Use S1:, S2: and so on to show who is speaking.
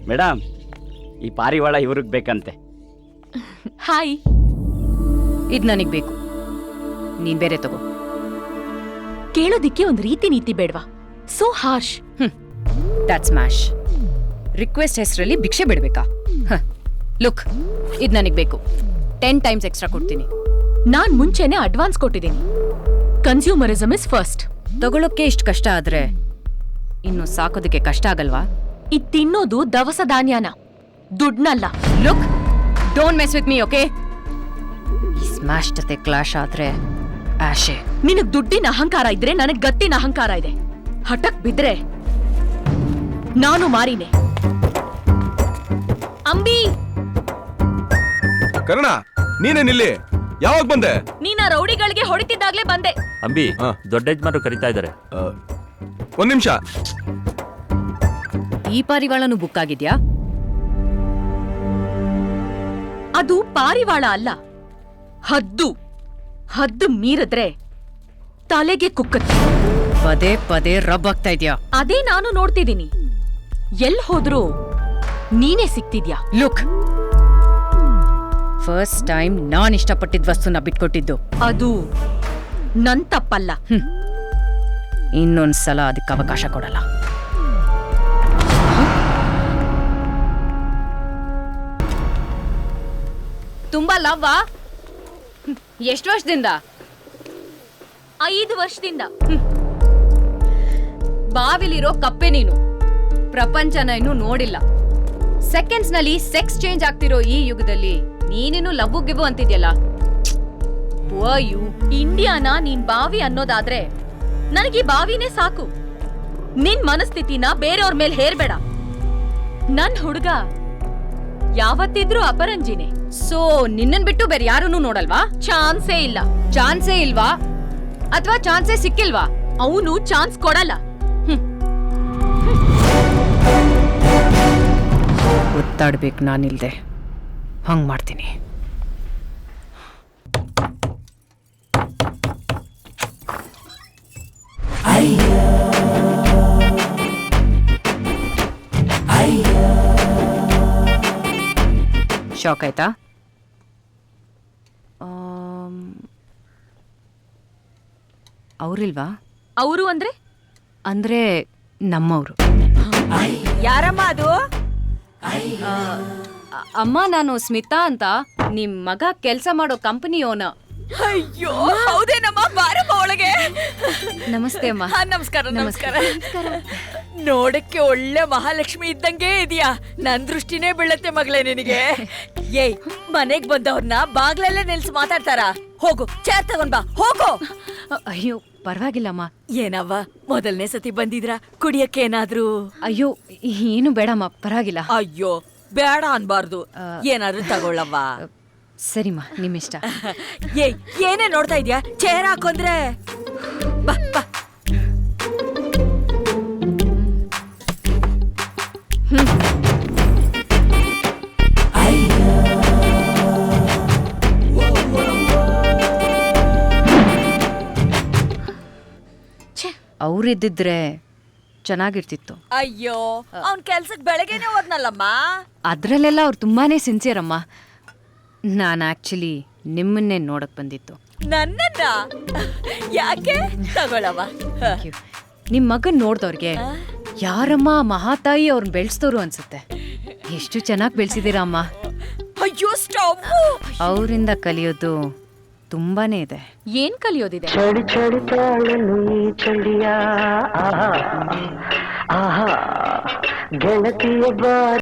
S1: Madam, ಈ ಪಾರಿವಾಳ ಇವ್ರಿಗೆ ಬೇಕಂತೆ.
S2: ಹಾಯ್.
S3: ಇದು ನನಗೆ ಬೇಕು, ನೀನ್ ಬೇರೆ ತಗೋ.
S2: ಕೇಳೋದಿಕ್ಕೆ ಒಂದು ರೀತಿ ನೀತಿ ಬೇಡ್ವಾ? So harsh.
S3: That's mash. Request ಹೆಸರಲ್ಲಿ ಭಿಕ್ಷೆ ಬಿಡ್ಬೇಕಾ? ಲುಕ್, ಇದು ನನಗೆ ಬೇಕು. 10 ಟೈಮ್ಸ್ ಎಕ್ಸ್ಟ್ರಾ ಕೊಡ್ತೀನಿ.
S2: ನಾನ್ ಮುಂಚೆನೆ ಅಡ್ವಾನ್ಸ್ ಕೊಟ್ಟಿದ್ದೀನಿ. Consumerism is first.
S3: ತಗೊಳಕ್ಕೆ ಇಷ್ಟು ಕಷ್ಟ ಆದ್ರೆ ಇನ್ನು ಸಾಕೋದಕ್ಕೆ ಕಷ್ಟ ಆಗಲ್ವಾ?
S2: ಇದ್ ತಿನ್ನೋದು ದವಸ ಧಾನ್ಯನ, ದುಡ್ನಲ್ಲ.
S3: Look, don't mess with me, okay? ಈ ಸ್ಮ್ಯಾಶ್ ಜೊತೆ ಕ್ಲಾಶ್ ಆದ್ರೆ ಆಶೆ.
S2: ನಿನಗ್ ದುಡ್ಡಿನ ಅಹಂಕಾರ ಇದ್ರೆ ನನಗ್ ಗತ್ತಿನ ಅಹಂಕಾರ ಇದೆ. ಹಠಕ್ ಬಿದ್ರೆ ನಾನು ಮಾರಿನೆ. ಅಂಬಿ,
S4: ಕರ್ಣ, ನೀನೇನಿಲ್ಲಿ? ಯಾವಾಗ ಬಂದೆ?
S2: ನೀನ ರೌಡಿಗಳಿಗೆ ಹೊಡಿತಿದ್ದಾಗ್ಲೇ ಬಂದೆ.
S5: ಅಂಬಿ, ದೊಡ್ಡ ಯಜಮಾನರು ಕರಿತಾ ಇದ್ದಾರೆ.
S4: ಒಂದ್ ನಿಮಿಷ.
S3: ಈ ಪಾರಿವಾಳನು ಬುಕ್ ಆಗಿದ್ಯಾ?
S2: ಅದು ಪಾರಿವಾಳ ಅಲ್ಲ, ಹದ್ದು. ಹದ್ದು ಮೀರಿದ್ರೆ ತಲೆಗೆ ಕುಕ್ಕತ್ತೆ.
S3: ಪದೇ ಪದೇ ರಬ್ ಆಗ್ತಾ ಇದ್ಯಾ?
S2: ಅದೇ ನಾನು ನೋಡ್ತಿದ್ದೀನಿ. ಎಲ್ ಹೋದ್ರು ನೀನೇ ಸಿಕ್ತಿದ್ಯಾ.
S3: ಲುಕ್, ಫಸ್ಟ್ ಟೈಮ್ ನಾನ್ ಇಷ್ಟಪಟ್ಟಿದ್ ವಸ್ತುನ ಬಿಟ್ಕೊಟ್ಟಿದ್ದು.
S2: ಅದು ನನ್ ತಪ್ಪಲ್ಲ.
S3: ಇನ್ನೊಂದ್ಸಲ ಅದಕ್ಕೆ ಅವಕಾಶ ಕೊಡಲ್ಲ. ತುಂಬಾ ಲವ್ವಾ? ಎಷ್ಟು ವರ್ಷದಿಂದ?
S2: 5 ವರ್ಷದಿಂದ.
S3: ಬಾವಿಲಿರೋ ಕಪ್ಪೆ ನೀನು. ಪ್ರಪಂಚನ ಇನ್ನೂ ನೋಡಿಲ್ಲ. ಸೆಕೆಂಡ್ಸ್ ನಲ್ಲಿ ಸೆಕ್ಸ್ ಚೇಂಜ್ ಆಗ್ತಿರೋ ಈ ಯುಗದಲ್ಲಿ ನೀನೇನು ಲವ್ ಗಿವ್ ಅಂತಿದ್ಯಲ್ಲ.
S2: ಇಂಡಿಯಾನ ನೀನ್ ಬಾವಿ ಅನ್ನೋದಾದ್ರೆ ನನಗೆ ಬಾವಿನೇ ಸಾಕು. ನಿನ್ ಮನಸ್ಥಿತಿನ ಬೇರೆಯವ್ರ ಮೇಲೆ ಹೇರ್ಬೇಡ. ನನ್ ಹುಡುಗ ಯಾವತ್ತಿದ್ರೂ ಅಪರಂಜಿನೇ.
S3: ಸೊ ನಿನ್ನನ್ ಬಿಟ್ಟು ಬೇರೆ ಯಾರನ್ನೂ ನೋಡಲ್ವಾ?
S2: ಚಾನ್ಸೇ ಇಲ್ಲ.
S3: ಚಾನ್ಸೇ ಇಲ್ವಾ ಅಥವಾ ಚಾನ್ಸೇ ಸಿಕ್ಕಿಲ್ವಾ?
S2: ಅವನು ಚಾನ್ಸ್ ಕೊಡಲ್ಲ.
S3: ಒತ್ತಾಡ್ಬೇಕು ನಾನಿಲ್ದೆ. ಹಂಗ್ ಮಾಡ್ತೀನಿ. ಶಾಕ್ ಆಯ್ತಾ? ಅವ್ರಿಲ್ವಾ?
S2: ಅವರು ಅಂದ್ರೆ
S3: ಅಂದ್ರೆ ನಮ್ಮವ್ರು.
S6: ಯಾರಮ್ಮ ಅದು?
S3: ಅಮ್ಮ, ನಾನು ಸ್ಮಿತಾ ಅಂತ, ನಿಮ್ ಮಗ ಕೆಲ್ಸ ಮಾಡೋ ಕಂಪನಿ ಓನರ್.
S6: ಅಯ್ಯೋ, ಹೌದೇನಮ್ಮ? ಬಾರಮ್ಮ ಒಳಗೆ.
S3: ನಮಸ್ತೆ ಅಮ್ಮ.
S6: ನಮಸ್ಕಾರ. ನಮಸ್ಕಾರ. ನೋಡಕ್ಕೆ ಒಳ್ಳೆ ಮಹಾಲಕ್ಷ್ಮಿ ಇದ್ದಂಗೆ ಇದೆಯಾ? ನನ್ ದೃಷ್ಟಿನೇ ಬೀಳತ್ತೆ ಮಗಳೇ ನಿನಗೆ. ಏಯ್, ಮನೆಗ್ ಬಂದವ್ರನ್ನ ಬಾಗ್ಲಲ್ಲೇ ನಿಲ್ಸಿ ಮಾತಾಡ್ತಾರ? ಹೋಗು, ಚೇರ್ ತಗೊಂಡ್ ಬಾ, ಹೋಗು.
S3: ಅಯ್ಯೋ, ಪರವಾಗಿಲ್ಲಮ್ಮ.
S6: ಏನವ್ವ, ಮೊದಲನೇ ಸತಿ ಬಂದಿದ್ರ? ಕುಡಿಯಕ್ಕೆ ಏನಾದ್ರು?
S3: ಅಯ್ಯೋ, ಏನು ಬೇಡಮ್ಮ, ಪರವಾಗಿಲ್ಲ.
S6: ಅಯ್ಯೋ, ಬೇಡ ಅನ್ಬಾರ್ದು. ಏನಾದ್ರು ತಗೊಳ್ಳವ್ವ.
S3: ಸರಿಮ್ಮ, ನಿಮ್ಮಿಷ್ಟ.
S6: ಏಯ್, ಏನೇ ನೋಡ್ತಾ ಇದ್ಯಾ? ಚೇರ್ ಹಾಕೊಂಡ್ರೆ ಬಾ ಬಾ.
S3: ಅವ್ರಿದ್ದಿದ್ರೆ ಚೆನ್ನಾಗಿರ್ತಿತ್ತು.
S6: ಅಯ್ಯೋ, ಅವ್ನ್ ಕೆಲ್ಸಕ್ ಬೆಳಗ್ಗೆನೆ ಹೋದ್ನಲ್ಲಮ್ಮ.
S3: ಅದ್ರಲ್ಲೆಲ್ಲ ಅವ್ರು ತುಂಬಾನೇ ಸಿನ್ಸಿಯರ್ ಅಮ್ಮ. ನಾನು ಆಕ್ಚುಲಿ ನಿಮ್ಮನ್ನೇ ನೋಡಕ್ ಬಂದಿತ್ತು.
S6: ನನ್ನನ್ನ ಯಾಕೆ? ತಗೊಳವ.
S3: ನಿಮ್ ಮಗನ್ ನೋಡ್ದವ್ರಿಗೆ ಯಾರಮ್ಮ ಮಹಾತಾಯಿ ಅವ್ರನ್ನ ಬೆಳೆಸ್ತವ್ರು ಅನ್ಸುತ್ತೆ. ಎಷ್ಟು ಚೆನ್ನಾಗಿ ಬೆಳೆಸಿದೀರ ಅಮ್ಮ.
S6: ಅಯ್ಯೋ, ಸ್ಟಾಪ್.
S3: ಅವರಿಂದ ಕಲಿಯೋದು ತುಂಬಾನೇ ಇದೆ.
S2: ಏನ್ ಕಲಿಯೋದಿದೆ?
S7: ಚಳಿ ಚಳಿ ತಾಳಲು ಈ ಚಳಿಯ ಆಹಾ ಗೆಳತಿಯ ಬಾರಿ